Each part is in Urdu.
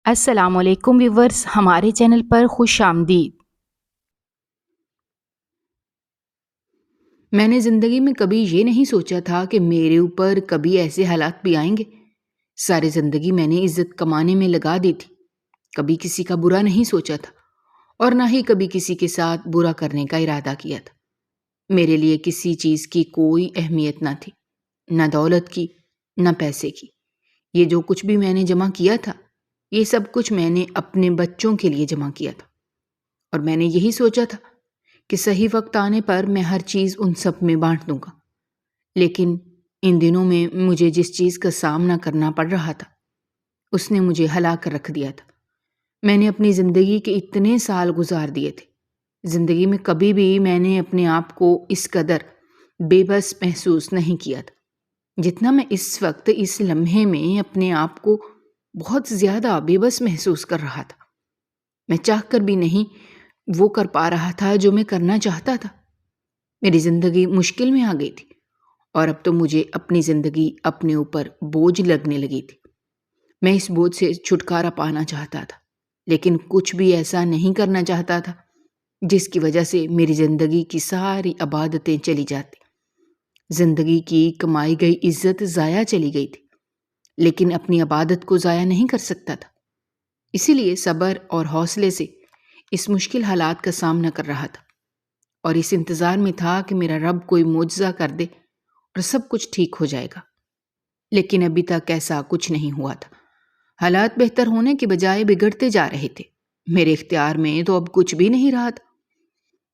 السلام علیکم ویورز، ہمارے چینل پر خوش آمدید۔ میں نے زندگی میں کبھی یہ نہیں سوچا تھا کہ میرے اوپر کبھی ایسے حالات بھی آئیں گے۔ ساری زندگی میں نے عزت کمانے میں لگا دی تھی، کبھی کسی کا برا نہیں سوچا تھا اور نہ ہی کبھی کسی کے ساتھ برا کرنے کا ارادہ کیا تھا۔ میرے لیے کسی چیز کی کوئی اہمیت نہ تھی، نہ دولت کی، نہ پیسے کی۔ یہ جو کچھ بھی میں نے جمع کیا تھا، یہ سب کچھ میں نے اپنے بچوں کے لیے جمع کیا تھا، اور میں نے یہی سوچا تھا کہ صحیح وقت آنے پر میں ہر چیز ان سب میں بانٹ دوں گا۔ لیکن ان دنوں میں مجھے جس چیز کا سامنا کرنا پڑ رہا تھا، اس نے مجھے ہلا کر رکھ دیا تھا۔ میں نے اپنی زندگی کے اتنے سال گزار دیے تھے، زندگی میں کبھی بھی میں نے اپنے آپ کو اس قدر بے بس محسوس نہیں کیا تھا جتنا میں اس وقت اس لمحے میں اپنے آپ کو بہت زیادہ بے بس محسوس کر رہا تھا۔ میں چاہ کر بھی نہیں وہ کر پا رہا تھا جو میں کرنا چاہتا تھا۔ میری زندگی مشکل میں آ گئی تھی، اور اب تو مجھے اپنی زندگی اپنے اوپر بوجھ لگنے لگی تھی۔ میں اس بوجھ سے چھٹکارا پانا چاہتا تھا، لیکن کچھ بھی ایسا نہیں کرنا چاہتا تھا جس کی وجہ سے میری زندگی کی ساری عبادتیں چلی جاتی، زندگی کی کمائی گئی عزت ضائع چلی گئی تھی، لیکن اپنی عبادت کو ضائع نہیں کر سکتا تھا۔ اسی لیے صبر اور حوصلے سے اس مشکل حالات کا سامنا کر رہا تھا، اور اس انتظار میں تھا کہ میرا رب کوئی معجزہ کر دے اور سب کچھ ٹھیک ہو جائے گا۔ لیکن ابھی تک ایسا کچھ نہیں ہوا تھا۔ حالات بہتر ہونے کے بجائے بگڑتے جا رہے تھے۔ میرے اختیار میں تو اب کچھ بھی نہیں رہا تھا۔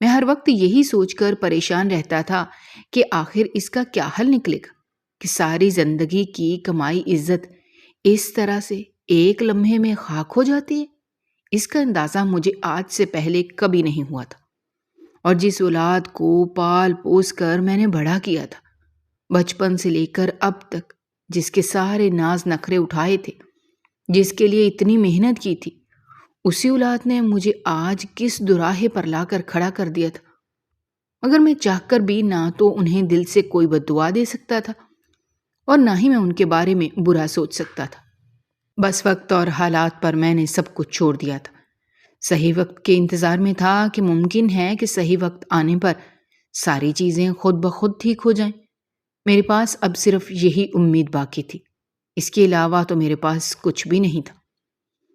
میں ہر وقت یہی سوچ کر پریشان رہتا تھا کہ آخر اس کا کیا حل نکلے گا، کہ ساری زندگی کی کمائی عزت اس طرح سے ایک لمحے میں خاک ہو جاتی ہے۔ اس کا اندازہ مجھے آج سے پہلے کبھی نہیں ہوا تھا، اور جس اولاد کو پال پوس کر میں نے بڑا کیا تھا، بچپن سے لے کر اب تک، جس کے سارے ناز نخرے اٹھائے تھے، جس کے لیے اتنی محنت کی تھی، اسی اولاد نے مجھے آج کس دوراہے پر لا کر کھڑا کر دیا تھا۔ مگر میں چاہ کر بھی نہ تو انہیں دل سے کوئی بد دعا دے سکتا تھا، اور نہ ہی میں ان کے بارے میں برا سوچ سکتا تھا۔ بس وقت اور حالات پر میں نے سب کچھ چھوڑ دیا تھا۔ صحیح وقت کے انتظار میں تھا کہ ممکن ہے کہ صحیح وقت آنے پر ساری چیزیں خود بخود ٹھیک ہو جائیں۔ میرے پاس اب صرف یہی امید باقی تھی، اس کے علاوہ تو میرے پاس کچھ بھی نہیں تھا۔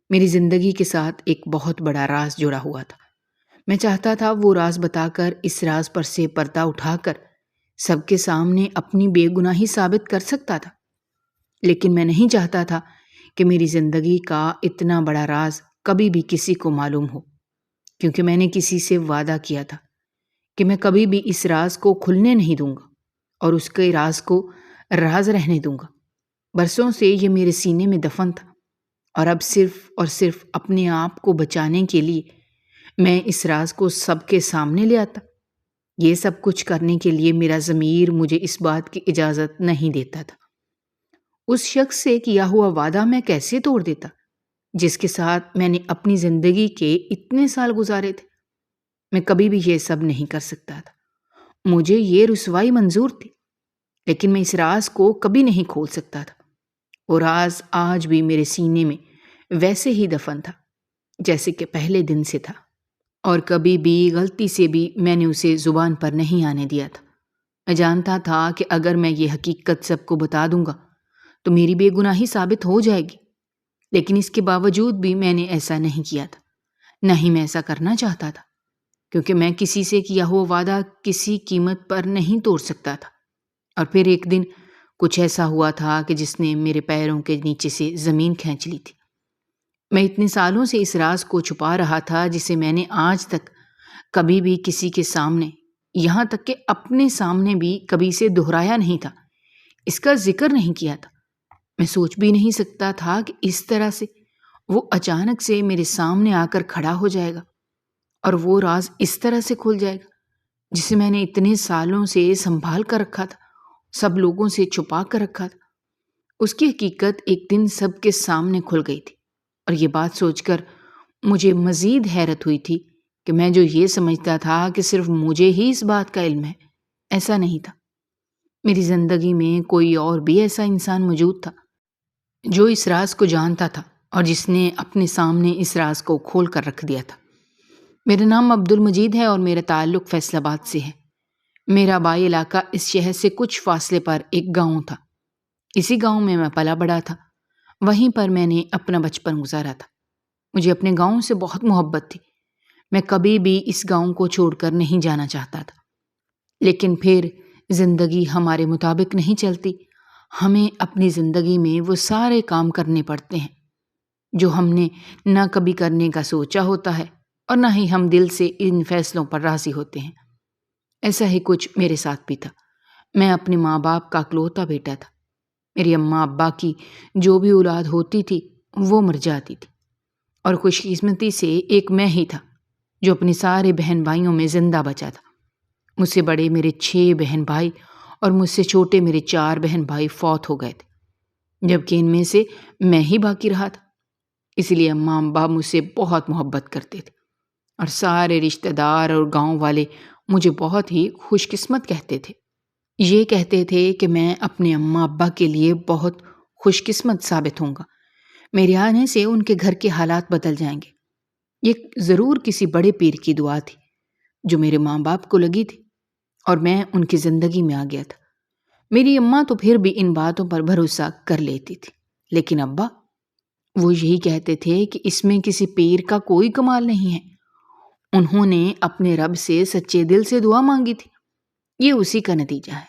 میری زندگی کے ساتھ ایک بہت بڑا راز جڑا ہوا تھا۔ میں چاہتا تھا وہ راز بتا کر اس راز پر سے پردہ اٹھا کر سب کے سامنے اپنی بے گناہی ثابت کر سکتا تھا، لیکن میں نہیں چاہتا تھا کہ میری زندگی کا اتنا بڑا راز کبھی بھی کسی کو معلوم ہو، کیونکہ میں نے کسی سے وعدہ کیا تھا کہ میں کبھی بھی اس راز کو کھلنے نہیں دوں گا، اور اس کے راز کو راز رہنے دوں گا۔ برسوں سے یہ میرے سینے میں دفن تھا، اور اب صرف اور صرف اپنے آپ کو بچانے کے لیے میں اس راز کو سب کے سامنے لے آتا۔ یہ سب کچھ کرنے کے لیے میرا ضمیر مجھے اس بات کی اجازت نہیں دیتا تھا۔ اس شخص سے کیا ہوا وعدہ میں کیسے توڑ دیتا جس کے ساتھ میں نے اپنی زندگی کے اتنے سال گزارے تھے؟ میں کبھی بھی یہ سب نہیں کر سکتا تھا۔ مجھے یہ رسوائی منظور تھی، لیکن میں اس راز کو کبھی نہیں کھول سکتا تھا۔ وہ راز آج بھی میرے سینے میں ویسے ہی دفن تھا جیسے کہ پہلے دن سے تھا، اور کبھی بھی غلطی سے بھی میں نے اسے زبان پر نہیں آنے دیا تھا۔ میں جانتا تھا کہ اگر میں یہ حقیقت سب کو بتا دوں گا تو میری بے گناہی ثابت ہو جائے گی، لیکن اس کے باوجود بھی میں نے ایسا نہیں کیا تھا، نہ ہی میں ایسا کرنا چاہتا تھا، کیونکہ میں کسی سے کیا ہوا وعدہ کسی قیمت پر نہیں توڑ سکتا تھا۔ اور پھر ایک دن کچھ ایسا ہوا تھا کہ جس نے میرے پیروں کے نیچے سے زمین کھینچ لی تھی۔ میں اتنے سالوں سے اس راز کو چھپا رہا تھا جسے میں نے آج تک کبھی بھی کسی کے سامنے، یہاں تک کہ اپنے سامنے بھی کبھی سے دہرایا نہیں تھا، اس کا ذکر نہیں کیا تھا۔ میں سوچ بھی نہیں سکتا تھا کہ اس طرح سے وہ اچانک سے میرے سامنے آ کر کھڑا ہو جائے گا، اور وہ راز اس طرح سے کھل جائے گا جسے میں نے اتنے سالوں سے سنبھال کر رکھا تھا، سب لوگوں سے چھپا کر رکھا تھا۔ اس کی حقیقت ایک دن سب کے سامنے کھل گئی تھی، اور یہ بات سوچ کر مجھے مزید حیرت ہوئی تھی کہ میں جو یہ سمجھتا تھا کہ صرف مجھے ہی اس بات کا علم ہے، ایسا نہیں تھا۔ میری زندگی میں کوئی اور بھی ایسا انسان موجود تھا جو اس راز کو جانتا تھا اور جس نے اپنے سامنے اس راز کو کھول کر رکھ دیا تھا۔ میرا نام عبد المجید ہے اور میرا تعلق فیصل آباد سے ہے۔ میرا آبائی علاقہ اس شہر سے کچھ فاصلے پر ایک گاؤں تھا۔ اسی گاؤں میں پلا بڑا تھا۔ وہیں پر میں نے اپنا بچپن گزارا تھا۔ مجھے اپنے گاؤں سے بہت محبت تھی۔ میں کبھی بھی اس گاؤں کو چھوڑ کر نہیں جانا چاہتا تھا۔ لیکن پھر زندگی ہمارے مطابق نہیں چلتی۔ ہمیں اپنی زندگی میں وہ سارے کام کرنے پڑتے ہیں جو ہم نے نہ کبھی کرنے کا سوچا ہوتا ہے اور نہ ہی ہم دل سے ان فیصلوں پر راضی ہوتے ہیں۔ ایسا ہی کچھ میرے ساتھ بھی تھا۔ میں اپنے ماں باپ کا اکلوتا بیٹا تھا۔ میری اماں ابا کی جو بھی اولاد ہوتی تھی وہ مر جاتی تھی، اور خوش قسمتی سے ایک میں ہی تھا جو اپنے سارے بہن بھائیوں میں زندہ بچا تھا۔ مجھ سے بڑے میرے 6 بہن بھائی اور مجھ سے چھوٹے میرے 4 بہن بھائی فوت ہو گئے تھے، جبکہ ان میں سے میں ہی باقی رہا تھا۔ اس لیے اماں ابا مجھ سے بہت محبت کرتے تھے، اور سارے رشتہ دار اور گاؤں والے مجھے بہت ہی خوش قسمت کہتے تھے۔ یہ کہتے تھے کہ میں اپنے اماں ابا کے لیے بہت خوش قسمت ثابت ہوں گا۔ میرے آنے سے ان کے گھر کے حالات بدل جائیں گے۔ یہ ضرور کسی بڑے پیر کی دعا تھی جو میرے ماں باپ کو لگی تھی، اور میں ان کی زندگی میں آ گیا تھا۔ میری اماں تو پھر بھی ان باتوں پر بھروسہ کر لیتی تھی، لیکن ابا، وہ یہی کہتے تھے کہ اس میں کسی پیر کا کوئی کمال نہیں ہے۔ انہوں نے اپنے رب سے سچے دل سے دعا مانگی تھی، یہ اسی کا نتیجہ ہے۔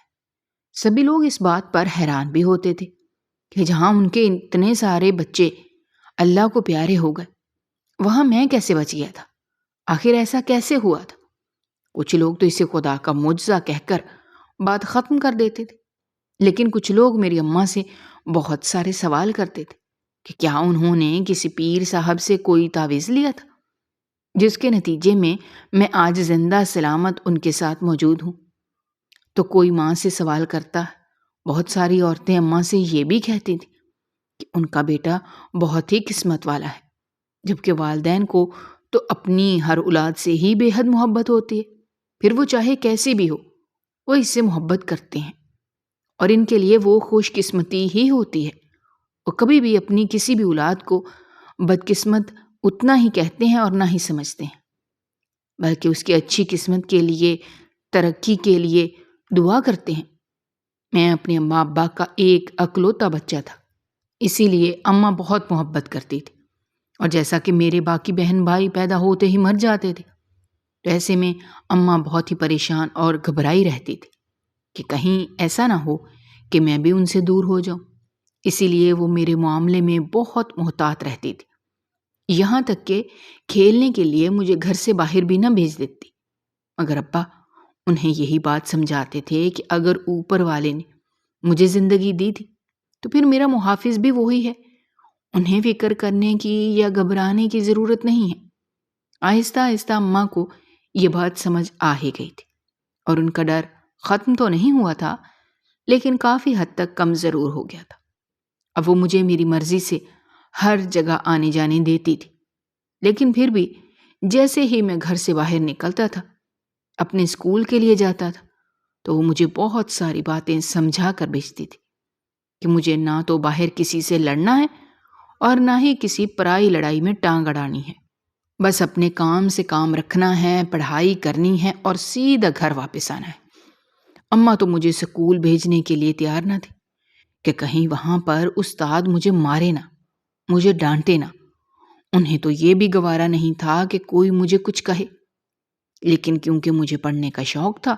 سبھی لوگ اس بات پر حیران بھی ہوتے تھے کہ جہاں ان کے اتنے سارے بچے اللہ کو پیارے ہو گئے، وہاں میں کیسے بچ گیا تھا؟ آخر ایسا کیسے ہوا تھا؟ کچھ لوگ تو اسے خدا کا معجزہ کہہ کر بات ختم کر دیتے تھے، لیکن کچھ لوگ میری اماں سے بہت سارے سوال کرتے تھے کہ کیا انہوں نے کسی پیر صاحب سے کوئی تعویذ لیا تھا، جس کے نتیجے میں آج زندہ سلامت ان کے ساتھ موجود ہوں۔ تو کوئی ماں سے سوال کرتا، بہت ساری عورتیں اماں سے یہ بھی کہتی تھیں کہ ان کا بیٹا بہت ہی قسمت والا ہے، جبکہ والدین کو تو اپنی ہر اولاد سے ہی بے حد محبت ہوتی ہے، پھر وہ چاہے کیسی بھی ہو، وہ اس سے محبت کرتے ہیں، اور ان کے لیے وہ خوش قسمتی ہی ہوتی ہے۔ وہ کبھی بھی اپنی کسی بھی اولاد کو بدقسمت اتنا ہی کہتے ہیں اور نہ ہی سمجھتے ہیں، بلکہ اس کی اچھی قسمت کے لیے، ترقی کے لیے دعا کرتے ہیں۔ میں اپنے اماں ابا کا ایک اکلوتا بچہ تھا، اسی لیے اماں بہت محبت کرتی تھی، اور جیسا کہ میرے باقی بہن بھائی پیدا ہوتے ہی مر جاتے تھے، تو ایسے میں اماں بہت ہی پریشان اور گھبرائی رہتی تھی کہ کہیں ایسا نہ ہو کہ میں بھی ان سے دور ہو جاؤں۔ اسی لیے وہ میرے معاملے میں بہت محتاط رہتی تھی، یہاں تک کہ کھیلنے کے لیے مجھے گھر سے باہر بھی نہ بھیج دیتی۔ مگر ابا انہیں یہی بات سمجھاتے تھے کہ اگر اوپر والے نے مجھے زندگی دی تھی تو پھر میرا محافظ بھی وہی ہے، انہیں فکر کرنے کی یا گھبرانے کی ضرورت نہیں ہے۔ آہستہ آہستہ اماں کو یہ بات سمجھ آ ہی گئی تھی، اور ان کا ڈر ختم تو نہیں ہوا تھا، لیکن کافی حد تک کم ضرور ہو گیا تھا۔ اب وہ مجھے میری مرضی سے ہر جگہ آنے جانے دیتی تھی، لیکن پھر بھی جیسے ہی میں گھر سے باہر نکلتا تھا، اپنے اسکول کے لیے جاتا تھا، تو وہ مجھے بہت ساری باتیں سمجھا کر بھیجتی تھی کہ مجھے نہ تو باہر کسی سے لڑنا ہے اور نہ ہی کسی پرائی لڑائی میں ٹانگ اڑانی ہے، بس اپنے کام سے کام رکھنا ہے، پڑھائی کرنی ہے اور سیدھا گھر واپس آنا ہے۔ اماں تو مجھے اسکول بھیجنے کے لیے تیار نہ تھی کہ کہیں وہاں پر استاد مجھے مارے نہ، مجھے ڈانٹے نہ۔ انہیں تو یہ بھی گوارا نہیں تھا کہ کوئی مجھے کچھ کہے، لیکن کیونکہ مجھے پڑھنے کا شوق تھا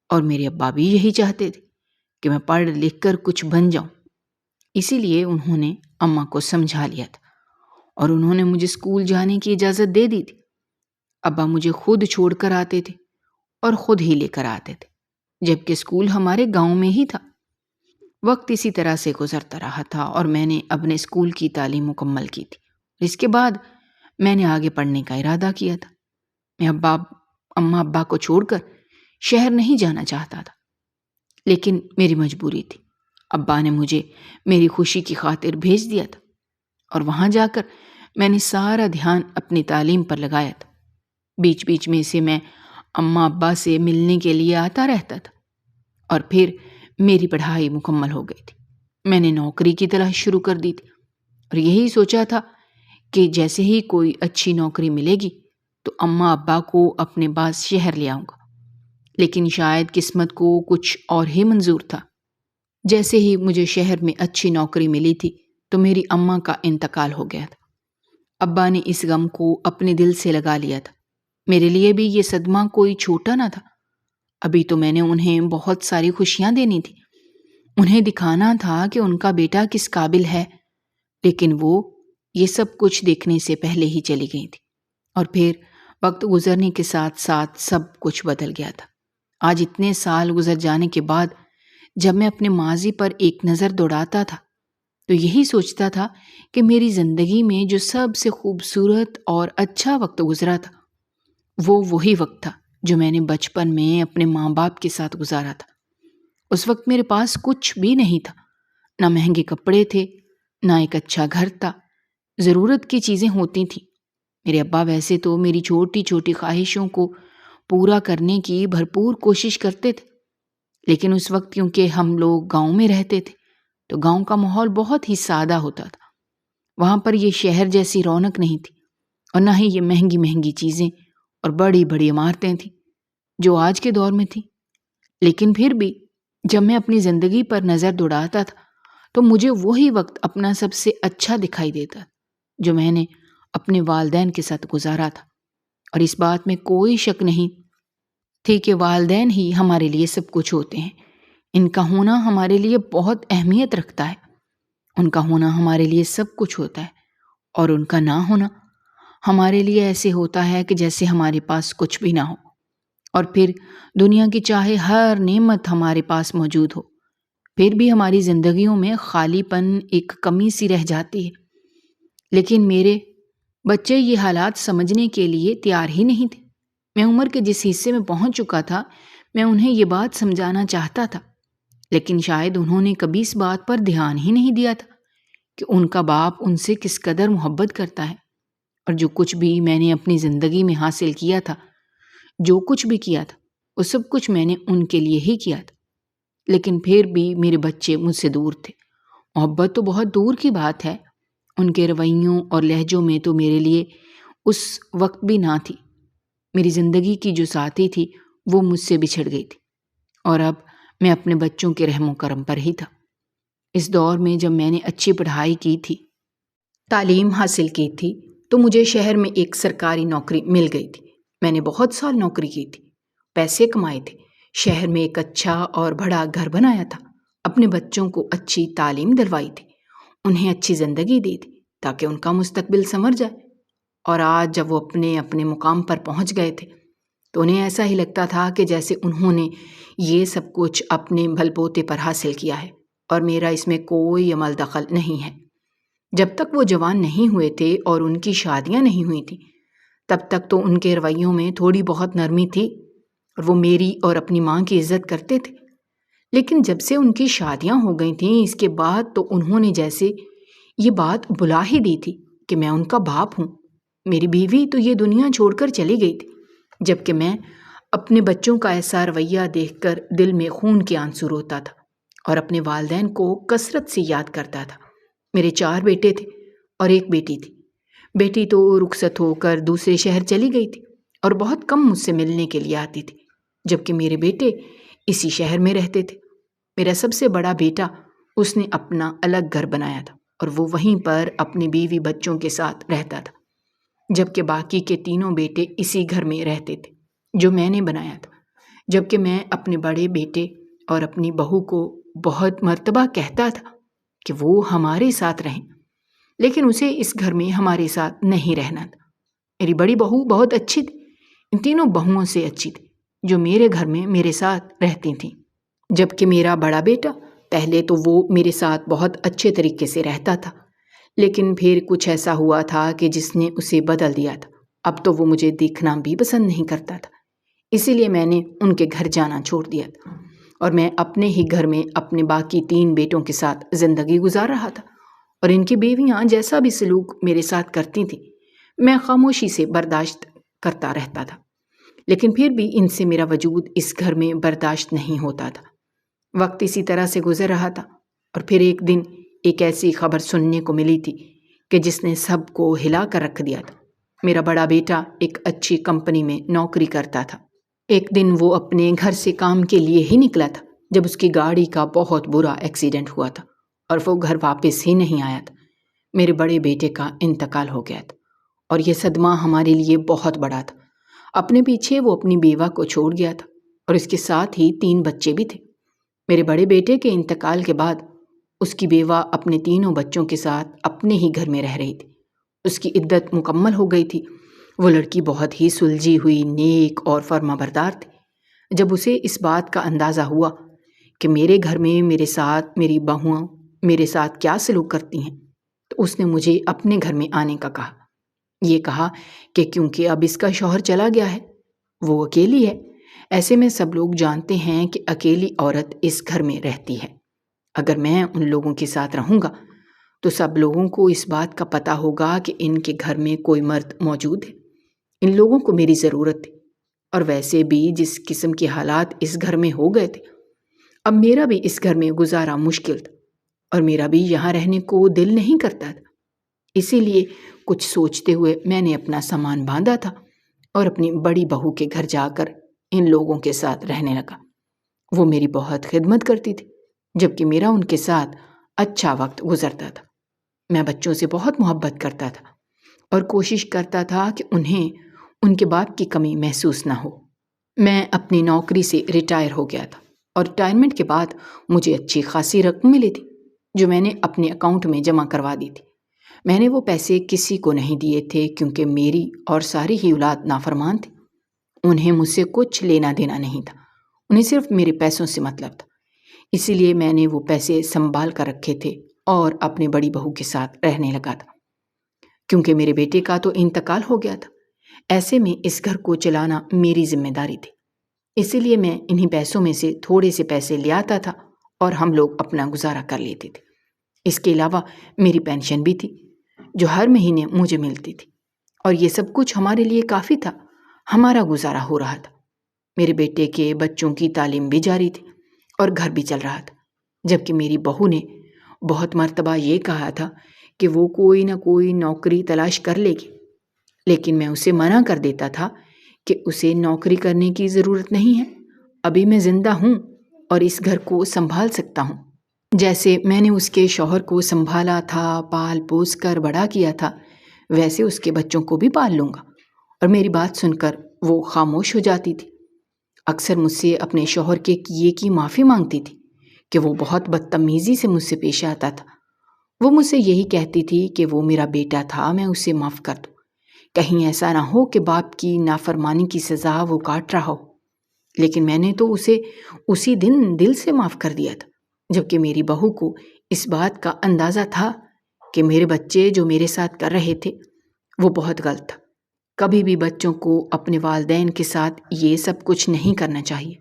اور میرے ابا بھی یہی چاہتے تھے کہ میں پڑھ لکھ کر کچھ بن جاؤں، اسی لیے انہوں نے اماں کو سمجھا لیا تھا اور انہوں نے مجھے اسکول جانے کی اجازت دے دی تھی۔ ابا مجھے خود چھوڑ کر آتے تھے اور خود ہی لے کر آتے تھے، جبکہ اسکول ہمارے گاؤں میں ہی تھا۔ وقت اسی طرح سے گزرتا رہا تھا اور میں نے اپنے اسکول کی تعلیم مکمل کی تھی۔ اس کے بعد میں نے آگے پڑھنے کا ارادہ کیا تھا۔ میں اماں ابا کو چھوڑ کر شہر نہیں جانا چاہتا تھا، لیکن میری مجبوری تھی۔ ابا نے مجھے میری خوشی کی خاطر بھیج دیا تھا، اور وہاں جا کر میں نے سارا دھیان اپنی تعلیم پر لگایا تھا۔ بیچ بیچ میں سے میں اماں ابا سے ملنے کے لیے آتا رہتا تھا، اور پھر میری پڑھائی مکمل ہو گئی تھی۔ میں نے نوکری کی تلاش شروع کر دی تھی اور یہی سوچا تھا کہ جیسے ہی کوئی اچھی نوکری ملے گی تو اماں ابا کو اپنے پاس شہر لے آؤں گا، لیکن شاید قسمت کو کچھ اور ہی منظور تھا۔ جیسے ہی مجھے شہر میں اچھی نوکری ملی تھی تو میری اماں کا انتقال ہو گیا تھا۔ ابا نے اس غم کو اپنے دل سے لگا لیا تھا۔ میرے لیے بھی یہ صدمہ کوئی چھوٹا نہ تھا۔ ابھی تو میں نے انہیں بہت ساری خوشیاں دینی تھی، انہیں دکھانا تھا کہ ان کا بیٹا کس قابل ہے، لیکن وہ یہ سب کچھ دیکھنے سے پہلے ہی چلی گئی تھی۔ اور پھر وقت گزرنے کے ساتھ ساتھ سب کچھ بدل گیا تھا۔ آج اتنے سال گزر جانے کے بعد جب میں اپنے ماضی پر ایک نظر دوڑاتا تھا تو یہی سوچتا تھا کہ میری زندگی میں جو سب سے خوبصورت اور اچھا وقت گزرا تھا وہ وہی وقت تھا جو میں نے بچپن میں اپنے ماں باپ کے ساتھ گزارا تھا۔ اس وقت میرے پاس کچھ بھی نہیں تھا، نہ مہنگے کپڑے تھے، نہ ایک اچھا گھر تھا۔ ضرورت کی چیزیں ہوتی تھیں۔ میرے ابا ویسے تو میری چھوٹی چھوٹی خواہشوں کو پورا کرنے کی بھرپور کوشش کرتے تھے، لیکن اس وقت کیونکہ ہم لوگ گاؤں میں رہتے تھے تو گاؤں کا ماحول بہت ہی سادہ ہوتا تھا۔ وہاں پر یہ شہر جیسی رونق نہیں تھی، اور نہ ہی یہ مہنگی مہنگی چیزیں اور بڑی بڑی عمارتیں تھیں جو آج کے دور میں تھیں۔ لیکن پھر بھی جب میں اپنی زندگی پر نظر دوڑاتا تھا تو مجھے وہی وقت اپنا سب سے اچھا دکھائی دیتا جو میں نے اپنے والدین کے ساتھ گزارا تھا۔ اور اس بات میں کوئی شک نہیں تھی کہ والدین ہی ہمارے لیے سب کچھ ہوتے ہیں۔ ان کا ہونا ہمارے لیے بہت اہمیت رکھتا ہے، ان کا ہونا ہمارے لیے سب کچھ ہوتا ہے، اور ان کا نہ ہونا ہمارے لیے ایسے ہوتا ہے کہ جیسے ہمارے پاس کچھ بھی نہ ہو، اور پھر دنیا کی چاہے ہر نعمت ہمارے پاس موجود ہو پھر بھی ہماری زندگیوں میں خالی پن، ایک کمی سی رہ جاتی ہے۔ لیکن میرے بچے یہ حالات سمجھنے کے لیے تیار ہی نہیں تھے۔ میں عمر کے جس حصے میں پہنچ چکا تھا میں انہیں یہ بات سمجھانا چاہتا تھا، لیکن شاید انہوں نے کبھی اس بات پر دھیان ہی نہیں دیا تھا کہ ان کا باپ ان سے کس قدر محبت کرتا ہے۔ اور جو کچھ بھی میں نے اپنی زندگی میں حاصل کیا تھا، جو کچھ بھی کیا تھا، وہ سب کچھ میں نے ان کے لیے ہی کیا تھا۔ لیکن پھر بھی میرے بچے مجھ سے دور تھے۔ محبت تو بہت دور کی بات ہے، ان کے رویوں اور لہجوں میں تو میرے لیے اس وقت بھی نہ تھی۔ میری زندگی کی جو ساتھی تھی وہ مجھ سے بچھڑ گئی تھی، اور اب میں اپنے بچوں کے رحم و کرم پر ہی تھا۔ اس دور میں جب میں نے اچھی پڑھائی کی تھی، تعلیم حاصل کی تھی، تو مجھے شہر میں ایک سرکاری نوکری مل گئی تھی۔ میں نے بہت سال نوکری کی تھی، پیسے کمائے تھے، شہر میں ایک اچھا اور بڑا گھر بنایا تھا، اپنے بچوں کو اچھی تعلیم دلوائی تھی، انہیں اچھی زندگی دی تھی تاکہ ان کا مستقبل سنور جائے۔ اور آج جب وہ اپنے اپنے مقام پر پہنچ گئے تھے تو انہیں ایسا ہی لگتا تھا کہ جیسے انہوں نے یہ سب کچھ اپنے بھل بوتے پر حاصل کیا ہے، اور میرا اس میں کوئی عمل دخل نہیں ہے۔ جب تک وہ جوان نہیں ہوئے تھے اور ان کی شادیاں نہیں ہوئی تھیں تب تک تو ان کے رویوں میں تھوڑی بہت نرمی تھی، اور وہ میری اور اپنی ماں کی عزت کرتے تھے۔ لیکن جب سے ان کی شادیاں ہو گئی تھیں اس کے بعد تو انہوں نے جیسے یہ بات بلا ہی دی تھی کہ میں ان کا باپ ہوں۔ میری بیوی تو یہ دنیا چھوڑ کر چلی گئی تھی، جبکہ میں اپنے بچوں کا ایسا رویہ دیکھ کر دل میں خون کے آنسو روتا تھا اور اپنے والدین کو کثرت سے یاد کرتا تھا۔ میرے 4 بیٹے تھے اور ایک بیٹی تھی۔ بیٹی تو رخصت ہو کر دوسرے شہر چلی گئی تھی اور بہت کم مجھ سے ملنے کے لیے آتی تھی، جبکہ میرے بیٹے اسی شہر میں رہتے تھے۔ میرا سب سے بڑا بیٹا، اس نے اپنا الگ گھر بنایا تھا اور وہ وہیں پر اپنی بیوی بچوں کے ساتھ رہتا تھا، جبکہ باقی کے تینوں بیٹے اسی گھر میں رہتے تھے جو میں نے بنایا تھا۔ جبکہ میں اپنے بڑے بیٹے اور اپنی بہو کو بہت مرتبہ کہتا تھا کہ وہ ہمارے ساتھ رہیں، لیکن اسے اس گھر میں ہمارے ساتھ نہیں رہنا تھا۔ میری بڑی بہو بہت اچھی تھی، ان تینوں بہوؤں سے اچھی تھی جو میرے گھر میں میرے ساتھ رہتی تھیں، جبکہ میرا بڑا بیٹا پہلے تو وہ میرے ساتھ بہت اچھے طریقے سے رہتا تھا، لیکن پھر کچھ ایسا ہوا تھا کہ جس نے اسے بدل دیا تھا۔ اب تو وہ مجھے دیکھنا بھی پسند نہیں کرتا تھا، اسی لیے میں نے ان کے گھر جانا چھوڑ دیا تھا اور میں اپنے ہی گھر میں اپنے باقی 3 بیٹوں کے ساتھ زندگی گزار رہا تھا، اور ان کی بیویاں جیسا بھی سلوک میرے ساتھ کرتی تھیں میں خاموشی سے برداشت کرتا رہتا تھا، لیکن پھر بھی ان سے میرا وجود اس گھر میں برداشت نہیں ہوتا تھا۔ وقت اسی طرح سے گزر رہا تھا، اور پھر ایک دن ایک ایسی خبر سننے کو ملی تھی کہ جس نے سب کو ہلا کر رکھ دیا تھا۔ میرا بڑا بیٹا ایک اچھی کمپنی میں نوکری کرتا تھا۔ ایک دن وہ اپنے گھر سے کام کے لیے ہی نکلا تھا جب اس کی گاڑی کا بہت برا ایکسیڈنٹ ہوا تھا اور وہ گھر واپس ہی نہیں آیا تھا۔ میرے بڑے بیٹے کا انتقال ہو گیا تھا اور یہ صدمہ ہمارے لیے بہت بڑا تھا۔ اپنے پیچھے وہ اپنی بیوہ کو چھوڑ گیا تھا اور اس کے ساتھ ہی 3 بچے بھی تھے۔ میرے بڑے بیٹے کے انتقال کے بعد اس کی بیوہ اپنے 3 بچوں کے ساتھ اپنے ہی گھر میں رہ رہی تھی۔ اس کی عدت مکمل ہو گئی تھی۔ وہ لڑکی بہت ہی سلجھی ہوئی، نیک اور فرما بردار تھی۔ جب اسے اس بات کا اندازہ ہوا کہ میرے گھر میں میرے ساتھ میری بہویں میرے ساتھ کیا سلوک کرتی ہیں، تو اس نے مجھے اپنے گھر میں آنے کا کہا۔ یہ کہا کہ کیونکہ اب اس کا شوہر چلا گیا ہے، وہ اکیلی ہے۔ ایسے میں سب لوگ جانتے ہیں کہ اکیلی عورت اس گھر میں رہتی ہے۔ اگر میں ان لوگوں کے ساتھ رہوں گا تو سب لوگوں کو اس بات کا پتہ ہوگا کہ ان کے گھر میں کوئی مرد موجود ہے۔ ان لوگوں کو میری ضرورت تھی، اور ویسے بھی جس قسم کے حالات اس گھر میں ہو گئے تھے، اب میرا بھی اس گھر میں گزارا مشکل تھا اور میرا بھی یہاں رہنے کو دل نہیں کرتا تھا۔ اسی لیے کچھ سوچتے ہوئے میں نے اپنا سامان باندھا تھا اور اپنی بڑی بہو کے گھر جا کر ان لوگوں کے ساتھ رہنے لگا۔ وہ میری بہت خدمت کرتی تھی، جبکہ میرا ان کے ساتھ اچھا وقت گزرتا تھا۔ میں بچوں سے بہت محبت کرتا تھا اور کوشش کرتا تھا کہ انہیں ان کے باپ کی کمی محسوس نہ ہو۔ میں اپنی نوکری سے ریٹائر ہو گیا تھا اور ریٹائرمنٹ کے بعد مجھے اچھی خاصی رقم ملی تھی جو میں نے اپنے اکاؤنٹ میں جمع کروا دی تھی۔ میں نے وہ پیسے کسی کو نہیں دیے تھے کیونکہ میری اور ساری ہی اولاد نافرمان تھی۔ انہیں مجھ سے کچھ لینا دینا نہیں تھا، انہیں صرف میرے پیسوں سے مطلب تھا۔ اسی لیے میں نے وہ پیسے سنبھال کر رکھے تھے اور اپنی بڑی بہو کے ساتھ رہنے لگا تھا۔ کیونکہ میرے بیٹے کا تو انتقال ہو گیا تھا، ایسے میں اس گھر کو چلانا میری ذمہ داری تھی۔ اسی لیے میں انہی پیسوں میں سے تھوڑے سے پیسے لے آتا تھا اور ہم لوگ اپنا گزارا کر لیتے تھے۔ اس کے علاوہ میری پینشن بھی تھی جو ہر مہینے مجھے ملتی تھی، اور یہ سب کچھ ہمارے لیے کافی تھا۔ ہمارا گزارا ہو رہا تھا۔ میرے بیٹے کے بچوں کی تعلیم بھی جاری تھی اور گھر بھی چل رہا تھا، جبکہ میری بہو نے بہت مرتبہ یہ کہا تھا کہ وہ کوئی نہ کوئی نوکری تلاش کر لے گی، لیکن میں اسے منع کر دیتا تھا کہ اسے نوکری کرنے کی ضرورت نہیں ہے۔ ابھی میں زندہ ہوں اور اس گھر کو سنبھال سکتا ہوں۔ جیسے میں نے اس کے شوہر کو سنبھالا تھا، پال پوس کر بڑا کیا تھا، ویسے اس کے بچوں کو بھی پال لوں گا۔ اور میری بات سن کر وہ خاموش ہو جاتی تھی۔ اکثر مجھ سے اپنے شوہر کے کیے کی معافی مانگتی تھی کہ وہ بہت بدتمیزی سے مجھ سے پیش آتا تھا۔ وہ مجھ سے یہی کہتی تھی کہ وہ میرا بیٹا تھا، میں اسے معاف کر دوں، کہیں ایسا نہ ہو کہ باپ کی نافرمانی کی سزا وہ کاٹ رہا ہو۔ لیکن میں نے تو اسے اسی دن دل سے معاف کر دیا تھا، جبکہ میری بہو کو اس بات کا اندازہ تھا کہ میرے بچے جو میرے ساتھ کر رہے تھے وہ بہت غلط تھا۔ کبھی بھی بچوں کو اپنے والدین کے ساتھ یہ سب کچھ نہیں کرنا چاہیے،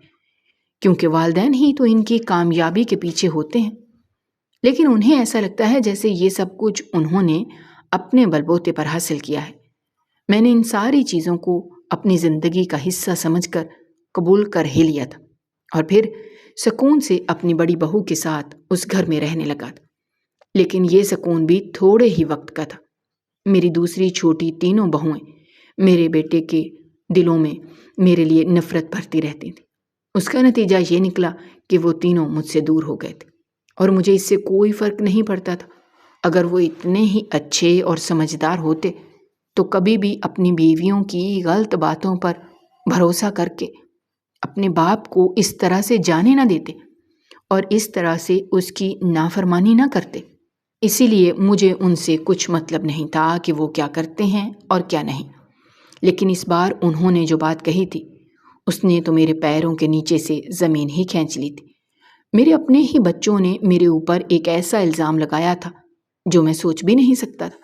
کیونکہ والدین ہی تو ان کی کامیابی کے پیچھے ہوتے ہیں۔ لیکن انہیں ایسا لگتا ہے جیسے یہ سب کچھ انہوں نے اپنے بلبوتے پر حاصل کیا ہے۔ میں نے ان ساری چیزوں کو اپنی زندگی کا حصہ سمجھ کر قبول کر ہی لیا تھا اور پھر سکون سے اپنی بڑی بہو کے ساتھ اس گھر میں رہنے لگا تھا۔ لیکن یہ سکون بھی تھوڑے ہی وقت کا تھا۔ میری دوسری چھوٹی 3 بہویں میرے بیٹے کے دلوں میں میرے لیے نفرت بھرتی رہتی تھیں۔ اس کا نتیجہ یہ نکلا کہ وہ 3 مجھ سے دور ہو گئے تھے اور مجھے اس سے کوئی فرق نہیں پڑتا تھا۔ اگر وہ اتنے ہی اچھے اور سمجھدار ہوتے تو کبھی بھی اپنی بیویوں کی غلط باتوں پر بھروسہ کر کے اپنے باپ کو اس طرح سے جانے نہ دیتے اور اس طرح سے اس کی نافرمانی نہ کرتے۔ اسی لیے مجھے ان سے کچھ مطلب نہیں تھا کہ وہ کیا کرتے ہیں اور کیا نہیں۔ لیکن اس بار انہوں نے جو بات کہی تھی اس نے تو میرے پیروں کے نیچے سے زمین ہی کھینچ لی تھی۔ میرے اپنے ہی بچوں نے میرے اوپر ایک ایسا الزام لگایا تھا جو میں سوچ بھی نہیں سکتا تھا۔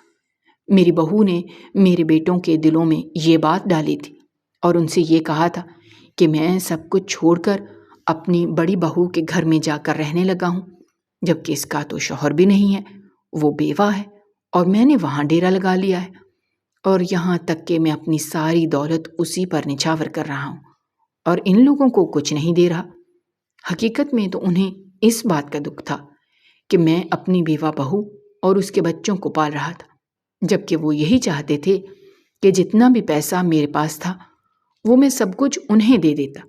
میری بہو نے میرے بیٹوں کے دلوں میں یہ بات ڈالی تھی اور ان سے یہ کہا تھا کہ میں سب کچھ چھوڑ کر اپنی بڑی بہو کے گھر میں جا کر رہنے لگا ہوں، جبکہ اس کا تو شوہر بھی نہیں ہے، وہ بیوہ ہے اور میں نے وہاں ڈیرا لگا لیا ہے، اور یہاں تک کہ میں اپنی ساری دولت اسی پر نچھاور کر رہا ہوں اور ان لوگوں کو کچھ نہیں دے رہا۔ حقیقت میں تو انہیں اس بات کا دکھ تھا کہ میں اپنی بیوہ بہو اور اس کے بچوں کو پال رہا تھا، جبکہ وہ یہی چاہتے تھے کہ جتنا بھی پیسہ میرے پاس تھا وہ میں سب کچھ انہیں دے دیتا۔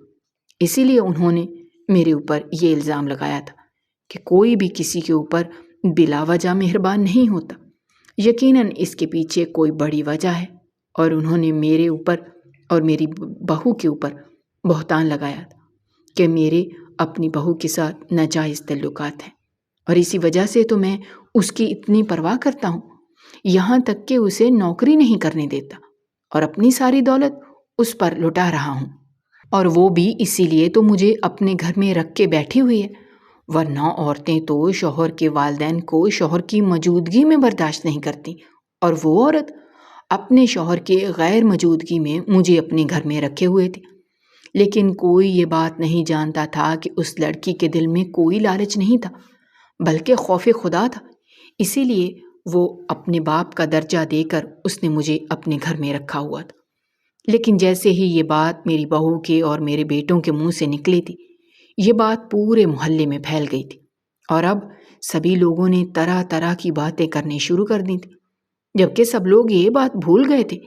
اسی لیے انہوں نے میرے اوپر یہ الزام لگایا تھا کہ کوئی بھی کسی کے اوپر بلا وجہ مہربان نہیں ہوتا۔ یقیناً اس کے پیچھے کوئی بڑی وجہ ہے، اور انہوں نے میرے اوپر اور میری بہو کے اوپر بہتان لگایا تھا کہ میرے اپنی بہو کے ساتھ ناجائز تعلقات ہیں، اور اسی وجہ سے تو میں اس کی اتنی پرواہ کرتا ہوں، یہاں تک کہ اسے نوکری نہیں کرنے دیتا اور اپنی ساری دولت اس پر لٹا رہا ہوں، اور وہ بھی اسی لیے تو مجھے اپنے گھر میں رکھ کے بیٹھی ہوئی ہے، ورنہ عورتیں تو شوہر کے والدین کو شوہر کی موجودگی میں برداشت نہیں کرتی، اور وہ عورت اپنے شوہر کے غیر موجودگی میں مجھے اپنے گھر میں رکھے ہوئے تھی۔ لیکن کوئی یہ بات نہیں جانتا تھا کہ اس لڑکی کے دل میں کوئی لالچ نہیں تھا، بلکہ خوف خدا تھا۔ اسی لیے وہ اپنے باپ کا درجہ دے کر اس نے مجھے اپنے گھر میں رکھا ہوا تھا۔ لیکن جیسے ہی یہ بات میری بہو کے اور میرے بیٹوں کے منہ سے نکلی تھی، یہ بات پورے محلے میں پھیل گئی تھی، اور اب سبھی لوگوں نے طرح طرح کی باتیں کرنے شروع کر دی تھی، جبکہ سب لوگ یہ بات بھول گئے تھے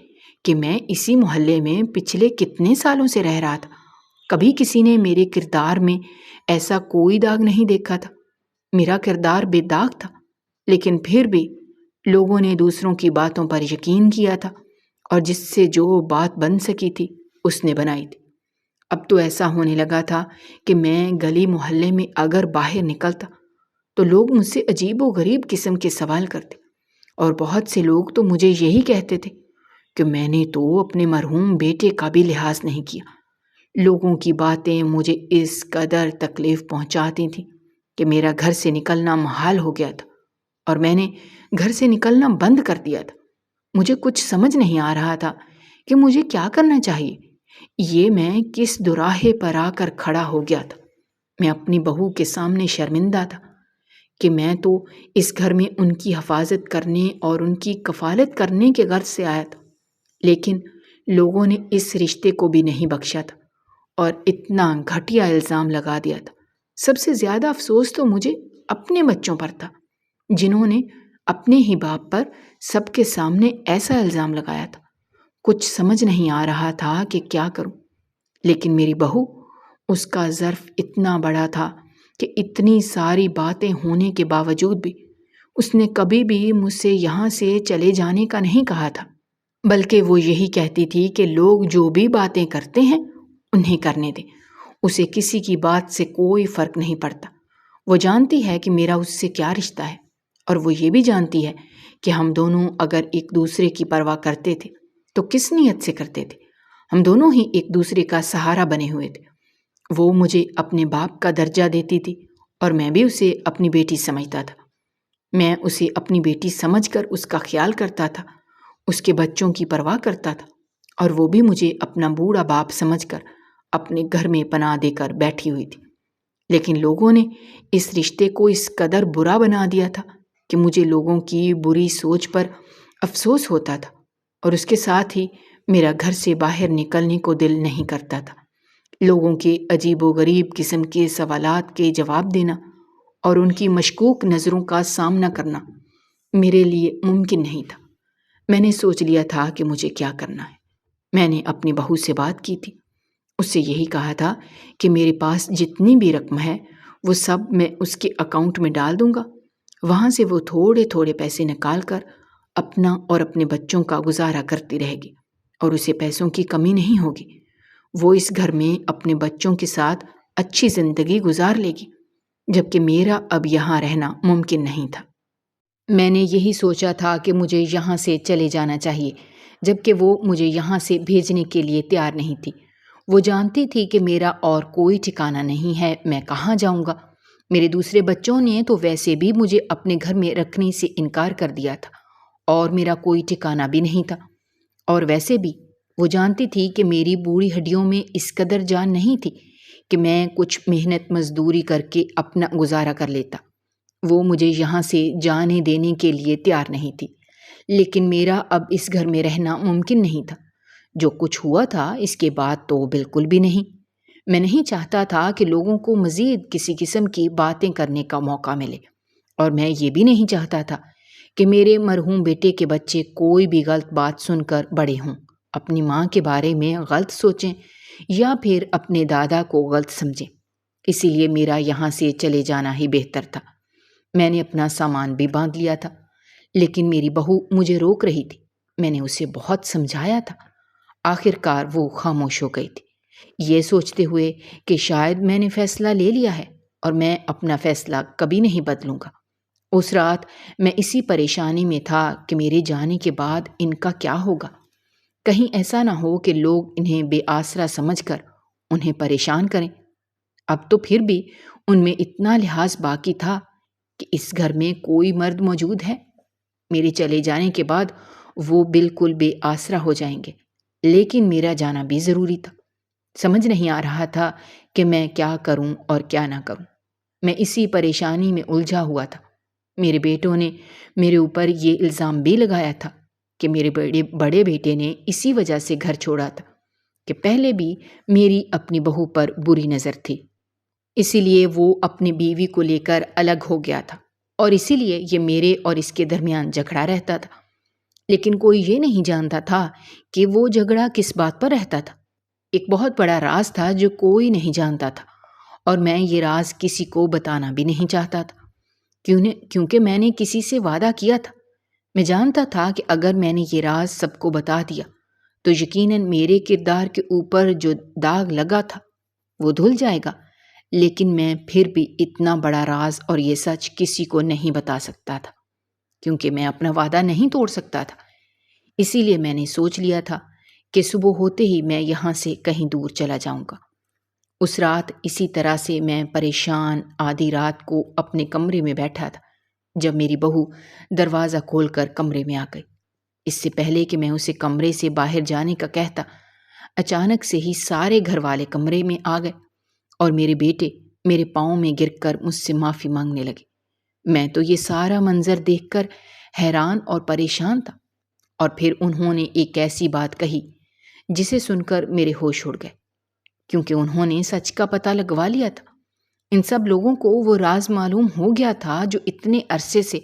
کہ میں اسی محلے میں پچھلے کتنے سالوں سے رہ رہا تھا۔ کبھی کسی نے میرے کردار میں ایسا کوئی داغ نہیں دیکھا تھا، میرا کردار بے داغ تھا، لیکن پھر بھی لوگوں نے دوسروں کی باتوں پر یقین کیا تھا، اور جس سے جو بات بن سکی تھی اس نے بنائی تھی۔ اب تو ایسا ہونے لگا تھا کہ میں گلی محلے میں اگر باہر نکلتا تو لوگ مجھ سے عجیب و غریب قسم کے سوال کرتے، اور بہت سے لوگ تو مجھے یہی کہتے تھے کہ میں نے تو اپنے مرحوم بیٹے کا بھی لحاظ نہیں کیا۔ لوگوں کی باتیں مجھے اس قدر تکلیف پہنچاتی تھیں کہ میرا گھر سے نکلنا محال ہو گیا تھا، اور میں نے گھر سے نکلنا بند کر دیا تھا۔ مجھے کچھ سمجھ نہیں آ رہا تھا کہ مجھے کیا کرنا چاہیے۔ یہ میں کس دوراہے پر آ کر کھڑا ہو گیا تھا۔ میں اپنی بہو کے سامنے شرمندہ تھا کہ میں تو اس گھر میں ان کی حفاظت کرنے اور ان کی کفالت کرنے کے غرض سے آیا تھا، لیکن لوگوں نے اس رشتے کو بھی نہیں بخشا تھا اور اتنا گھٹیا الزام لگا دیا تھا۔ سب سے زیادہ افسوس تو مجھے اپنے بچوں پر تھا، جنہوں نے اپنے ہی باپ پر سب کے سامنے ایسا الزام لگایا تھا۔ کچھ سمجھ نہیں آ رہا تھا کہ کیا کروں، لیکن میری بہو، اس کا ظرف اتنا بڑا تھا کہ اتنی ساری باتیں ہونے کے باوجود بھی اس نے کبھی بھی مجھ سے یہاں سے چلے جانے کا نہیں کہا تھا، بلکہ وہ یہی کہتی تھی کہ لوگ جو بھی باتیں کرتے ہیں انہیں کرنے دیں، اسے کسی کی بات سے کوئی فرق نہیں پڑتا۔ وہ جانتی ہے کہ میرا اس سے کیا رشتہ ہے، اور وہ یہ بھی جانتی ہے کہ ہم دونوں اگر ایک دوسرے کی پرواہ کرتے تھے تو کس نیت سے کرتے تھے۔ ہم دونوں ہی ایک دوسرے کا سہارا بنے ہوئے تھے۔ وہ مجھے اپنے باپ کا درجہ دیتی تھی اور میں بھی اسے اپنی بیٹی سمجھتا تھا۔ میں اسے اپنی بیٹی سمجھ کر اس کا خیال کرتا تھا، اس کے بچوں کی پرواہ کرتا تھا، اور وہ بھی مجھے اپنا بوڑھا باپ سمجھ کر اپنے گھر میں پناہ دے کر بیٹھی ہوئی تھی۔ لیکن لوگوں نے اس رشتے کو اس قدر برا بنا دیا تھا کہ مجھے لوگوں کی بری سوچ پر افسوس ہوتا تھا، اور اس کے ساتھ ہی میرا گھر سے باہر نکلنے کو دل نہیں کرتا تھا۔ لوگوں کے عجیب و غریب قسم کے سوالات کے جواب دینا اور ان کی مشکوک نظروں کا سامنا کرنا میرے لیے ممکن نہیں تھا۔ میں نے سوچ لیا تھا کہ مجھے کیا کرنا ہے۔ میں نے اپنی بہو سے بات کی تھی، اس سے یہی کہا تھا کہ میرے پاس جتنی بھی رقم ہے وہ سب میں اس کے اکاؤنٹ میں ڈال دوں گا، وہاں سے وہ تھوڑے تھوڑے پیسے نکال کر اپنا اور اپنے بچوں کا گزارا کرتی رہے گی، اور اسے پیسوں کی کمی نہیں ہوگی۔ وہ اس گھر میں اپنے بچوں کے ساتھ اچھی زندگی گزار لے گی، جبکہ میرا اب یہاں رہنا ممکن نہیں تھا۔ میں نے یہی سوچا تھا کہ مجھے یہاں سے چلے جانا چاہیے، جبکہ وہ مجھے یہاں سے بھیجنے کے لیے تیار نہیں تھی۔ وہ جانتی تھی کہ میرا اور کوئی ٹھکانہ نہیں ہے، میں کہاں جاؤں گا۔ میرے دوسرے بچوں نے تو ویسے بھی مجھے اپنے گھر میں رکھنے سے انکار کر دیا تھا، اور میرا کوئی ٹھکانہ بھی نہیں تھا۔ اور ویسے بھی وہ جانتی تھی کہ میری بوڑھی ہڈیوں میں اس قدر جان نہیں تھی کہ میں کچھ محنت مزدوری کر کے اپنا گزارا کر لیتا۔ وہ مجھے یہاں سے جانے دینے کے لیے تیار نہیں تھی، لیکن میرا اب اس گھر میں رہنا ممکن نہیں تھا۔ جو کچھ ہوا تھا اس کے بعد تو بالکل بھی نہیں۔ میں نہیں چاہتا تھا کہ لوگوں کو مزید کسی قسم کی باتیں کرنے کا موقع ملے، اور میں یہ بھی نہیں چاہتا تھا کہ میرے مرحوم بیٹے کے بچے کوئی بھی غلط بات سن کر بڑے ہوں، اپنی ماں کے بارے میں غلط سوچیں یا پھر اپنے دادا کو غلط سمجھیں۔ اسی لیے میرا یہاں سے چلے جانا ہی بہتر تھا۔ میں نے اپنا سامان بھی باندھ لیا تھا، لیکن میری بہو مجھے روک رہی تھی۔ میں نے اسے بہت سمجھایا تھا۔ آخر کار وہ خاموش ہو گئی تھی، یہ سوچتے ہوئے کہ شاید میں نے فیصلہ لے لیا ہے اور میں اپنا فیصلہ کبھی نہیں بدلوں گا۔ اس رات میں اسی پریشانی میں تھا کہ میرے جانے کے بعد ان کا کیا ہوگا۔ کہیں ایسا نہ ہو کہ لوگ انہیں بے آسرا سمجھ کر انہیں پریشان کریں۔ اب تو پھر بھی ان میں اتنا لحاظ باقی تھا کہ اس گھر میں کوئی مرد موجود ہے۔ میرے چلے جانے کے بعد وہ بالکل بے آسرا ہو جائیں گے، لیکن میرا جانا بھی ضروری تھا۔ سمجھ نہیں آ رہا تھا کہ میں کیا کروں اور کیا نہ کروں۔ میں اسی پریشانی میں الجھا ہوا تھا۔ میرے بیٹوں نے میرے اوپر یہ الزام بھی لگایا تھا کہ میرے بڑے بیٹے نے اسی وجہ سے گھر چھوڑا تھا کہ پہلے بھی میری اپنی بہو پر بری نظر تھی، اسی لیے وہ اپنی بیوی کو لے کر الگ ہو گیا تھا اور اسی لیے یہ میرے اور اس کے درمیان جھگڑا رہتا تھا۔ لیکن کوئی یہ نہیں جانتا تھا کہ وہ جھگڑا کس بات پر رہتا تھا۔ ایک بہت بڑا راز تھا جو کوئی نہیں جانتا تھا، اور میں یہ راز کسی کو بتانا بھی نہیں چاہتا تھا، کیونکہ میں نے کسی سے وعدہ کیا تھا۔ میں جانتا تھا کہ اگر میں نے یہ راز سب کو بتا دیا تو یقیناً میرے کردار کے اوپر جو داغ لگا تھا وہ دھل جائے گا، لیکن میں پھر بھی اتنا بڑا راز اور یہ سچ کسی کو نہیں بتا سکتا تھا، کیونکہ میں اپنا وعدہ نہیں توڑ سکتا تھا۔ اسی لیے میں نے سوچ لیا تھا کہ صبح ہوتے ہی میں یہاں سے کہیں دور چلا جاؤں گا۔ اس رات اسی طرح سے میں پریشان آدھی رات کو اپنے کمرے میں بیٹھا تھا جب میری بہو دروازہ کھول کر کمرے میں آ گئی۔ اس سے پہلے کہ میں اسے کمرے سے باہر جانے کا کہتا، اچانک سے ہی سارے گھر والے کمرے میں آ گئے اور میرے بیٹے میرے پاؤں میں گر کر مجھ سے معافی مانگنے لگے۔ میں تو یہ سارا منظر دیکھ کر حیران اور پریشان تھا، اور پھر انہوں نے ایک ایسی بات کہی جسے سن کر میرے ہوش اڑ گئے، کیونکہ انہوں نے سچ کا پتہ لگوا لیا تھا۔ ان سب لوگوں کو وہ راز معلوم ہو گیا تھا جو اتنے عرصے سے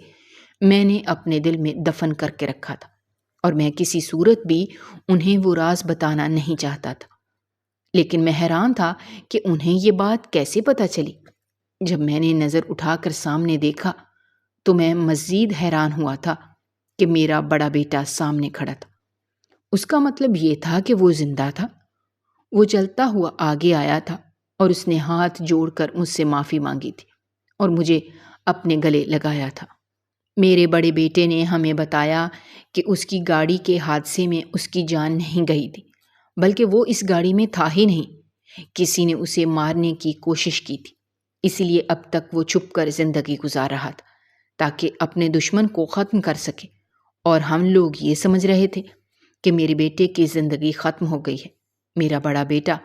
میں نے اپنے دل میں دفن کر کے رکھا تھا، اور میں کسی صورت بھی انہیں وہ راز بتانا نہیں چاہتا تھا۔ لیکن میں حیران تھا کہ انہیں یہ بات کیسے پتہ چلی۔ جب میں نے نظر اٹھا کر سامنے دیکھا تو میں مزید حیران ہوا تھا کہ میرا بڑا بیٹا سامنے کھڑا تھا۔ اس کا مطلب یہ تھا کہ وہ زندہ تھا۔ وہ چلتا ہوا آگے آیا تھا اور اس نے ہاتھ جوڑ کر مجھ سے معافی مانگی تھی اور مجھے اپنے گلے لگایا تھا۔ میرے بڑے بیٹے نے ہمیں بتایا کہ اس کی گاڑی کے حادثے میں اس کی جان نہیں گئی تھی، بلکہ وہ اس گاڑی میں تھا ہی نہیں۔ کسی نے اسے مارنے کی کوشش کی تھی، اسی لیے اب تک وہ چھپ کر زندگی گزار رہا تھا تاکہ اپنے دشمن کو ختم کر سکے، اور ہم لوگ یہ سمجھ رہے تھے کہ میرے بیٹے کی زندگی ختم ہو گئی ہے۔ میرا بڑا بیٹا،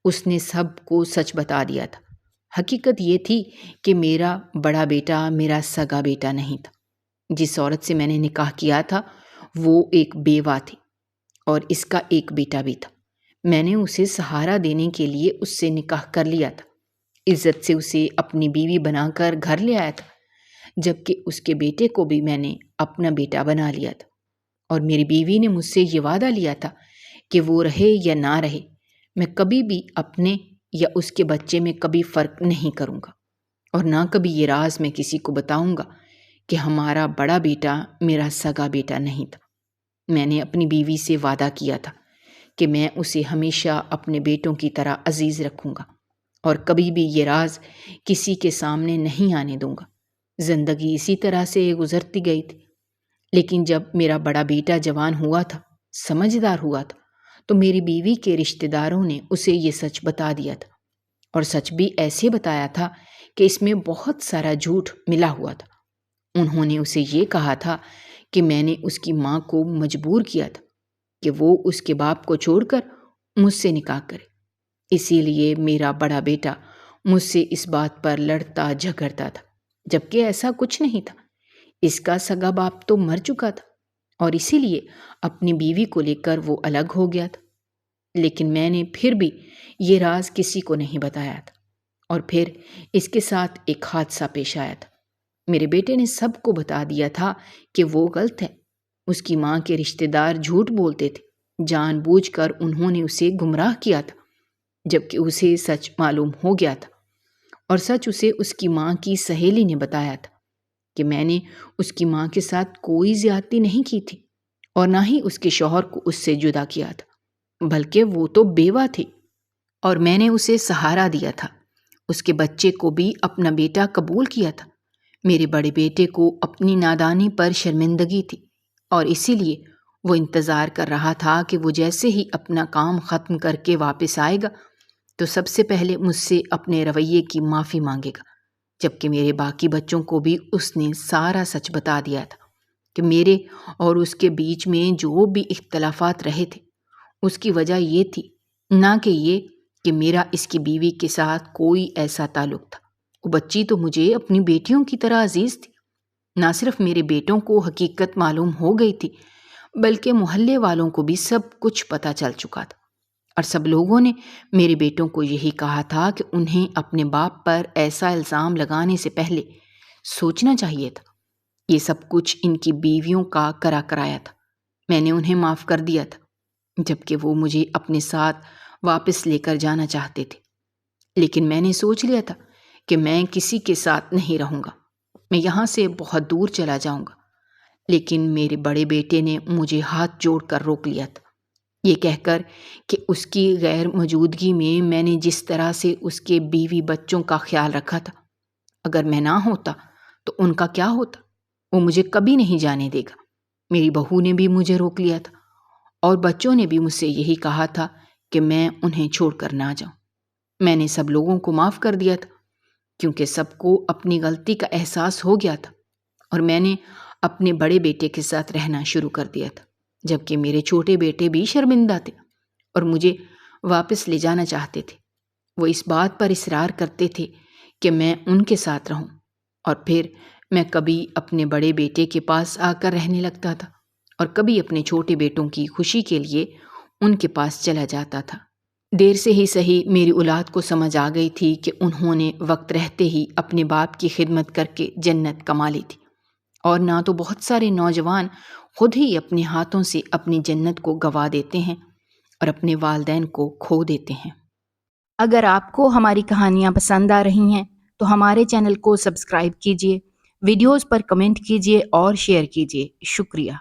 اس نے سب کو سچ بتا دیا تھا۔ حقیقت یہ تھی کہ میرا بڑا بیٹا میرا سگا بیٹا نہیں تھا۔ جس عورت سے میں نے نکاح کیا تھا وہ ایک بیوہ تھی، اور اس کا ایک بیٹا بھی تھا۔ میں نے اسے سہارا دینے کے لیے اس سے نکاح کر لیا تھا، عزت سے اسے اپنی بیوی بنا کر گھر لے آیا تھا، جبکہ اس کے بیٹے کو بھی میں نے اپنا بیٹا بنا لیا تھا، اور میری بیوی نے مجھ سے یہ وعدہ لیا تھا کہ وہ رہے یا نہ رہے، میں کبھی بھی اپنے یا اس کے بچے میں کبھی فرق نہیں کروں گا، اور نہ کبھی یہ راز میں کسی کو بتاؤں گا کہ ہمارا بڑا بیٹا میرا سگا بیٹا نہیں تھا۔ میں نے اپنی بیوی سے وعدہ کیا تھا کہ میں اسے ہمیشہ اپنے بیٹوں کی طرح عزیز رکھوں گا اور کبھی بھی یہ راز کسی کے سامنے نہیں آنے دوں گا۔ زندگی اسی طرح سے گزرتی گئی تھی، لیکن جب میرا بڑا بیٹا جوان ہوا تھا، سمجھدار ہوا تھا، تو میری بیوی کے رشتہ داروں نے اسے یہ سچ بتا دیا تھا، اور سچ بھی ایسے بتایا تھا کہ اس میں بہت سارا جھوٹ ملا ہوا تھا۔ انہوں نے اسے یہ کہا تھا کہ میں نے اس کی ماں کو مجبور کیا تھا کہ وہ اس کے باپ کو چھوڑ کر مجھ سے نکاح کرے، اسی لیے میرا بڑا بیٹا مجھ سے اس بات پر لڑتا جھگڑتا تھا، جبکہ ایسا کچھ نہیں تھا۔ اس کا سگا باپ تو مر چکا تھا، اور اسی لیے اپنی بیوی کو لے کر وہ الگ ہو گیا تھا۔ لیکن میں نے پھر بھی یہ راز کسی کو نہیں بتایا تھا، اور پھر اس کے ساتھ ایک حادثہ پیش آیا تھا۔ میرے بیٹے نے سب کو بتا دیا تھا کہ وہ غلط ہے۔ اس کی ماں کے رشتہ دار جھوٹ بولتے تھے، جان بوجھ کر انہوں نے اسے گمراہ کیا تھا، جبکہ اسے سچ معلوم ہو گیا تھا۔ اور سچ اسے اس کی ماں کی سہیلی نے بتایا تھا کہ میں نے اس کی ماں کے ساتھ کوئی زیادتی نہیں کی تھی، اور نہ ہی اس کے شوہر کو اس سے جدا کیا تھا، بلکہ وہ تو بیوہ تھی اور میں نے اسے سہارا دیا تھا۔ اس کے بچے کو بھی اپنا بیٹا قبول کیا تھا۔ میرے بڑے بیٹے کو اپنی نادانی پر شرمندگی تھی، اور اسی لیے وہ انتظار کر رہا تھا کہ وہ جیسے ہی اپنا کام ختم کر کے واپس آئے گا تو سب سے پہلے مجھ سے اپنے رویے کی معافی مانگے گا، جبکہ میرے باقی بچوں کو بھی اس نے سارا سچ بتا دیا تھا کہ میرے اور اس کے بیچ میں جو بھی اختلافات رہے تھے اس کی وجہ یہ تھی، نہ کہ یہ کہ میرا اس کی بیوی کے ساتھ کوئی ایسا تعلق تھا۔ وہ بچی تو مجھے اپنی بیٹیوں کی طرح عزیز تھی۔ نہ صرف میرے بیٹوں کو حقیقت معلوم ہو گئی تھی، بلکہ محلے والوں کو بھی سب کچھ پتہ چل چکا تھا، اور سب لوگوں نے میرے بیٹوں کو یہی کہا تھا کہ انہیں اپنے باپ پر ایسا الزام لگانے سے پہلے سوچنا چاہیے تھا۔ یہ سب کچھ ان کی بیویوں کا کرا کرایا تھا۔ میں نے انہیں معاف کر دیا تھا، جبکہ وہ مجھے اپنے ساتھ واپس لے کر جانا چاہتے تھے، لیکن میں نے سوچ لیا تھا کہ میں کسی کے ساتھ نہیں رہوں گا، میں یہاں سے بہت دور چلا جاؤں گا۔ لیکن میرے بڑے بیٹے نے مجھے ہاتھ جوڑ کر روک لیا تھا، یہ کہہ کر کہ اس کی غیر موجودگی میں نے جس طرح سے اس کے بیوی بچوں کا خیال رکھا تھا، اگر میں نہ ہوتا تو ان کا کیا ہوتا؟ وہ مجھے کبھی نہیں جانے دے گا۔ میری بہو نے بھی مجھے روک لیا تھا، اور بچوں نے بھی مجھ سے یہی کہا تھا کہ میں انہیں چھوڑ کر نہ جاؤں۔ میں نے سب لوگوں کو معاف کر دیا تھا، کیونکہ سب کو اپنی غلطی کا احساس ہو گیا تھا، اور میں نے اپنے بڑے بیٹے کے ساتھ رہنا شروع کر دیا تھا، جبکہ میرے چھوٹے بیٹے بھی شرمندہ تھے اور مجھے واپس لے جانا چاہتے تھے۔ وہ اس بات پر اصرار کرتے تھے کہ میں ان کے ساتھ رہوں، اور پھر میں کبھی اپنے بڑے بیٹے کے پاس آ کر رہنے لگتا تھا، اور کبھی اپنے چھوٹے بیٹوں کی خوشی کے لیے ان کے پاس چلا جاتا تھا۔ دیر سے ہی صحیح میری اولاد کو سمجھ آ گئی تھی کہ انہوں نے وقت رہتے ہی اپنے باپ کی خدمت کر کے جنت کما لی تھی، اور نہ تو بہت سارے نوجوان خود ہی اپنے ہاتھوں سے اپنی جنت کو گنوا دیتے ہیں اور اپنے والدین کو کھو دیتے ہیں۔ اگر آپ کو ہماری کہانیاں پسند آ رہی ہیں تو ہمارے چینل کو سبسکرائب کیجیے، ویڈیوز پر کمنٹ کیجیے اور شیئر کیجیے۔ شکریہ۔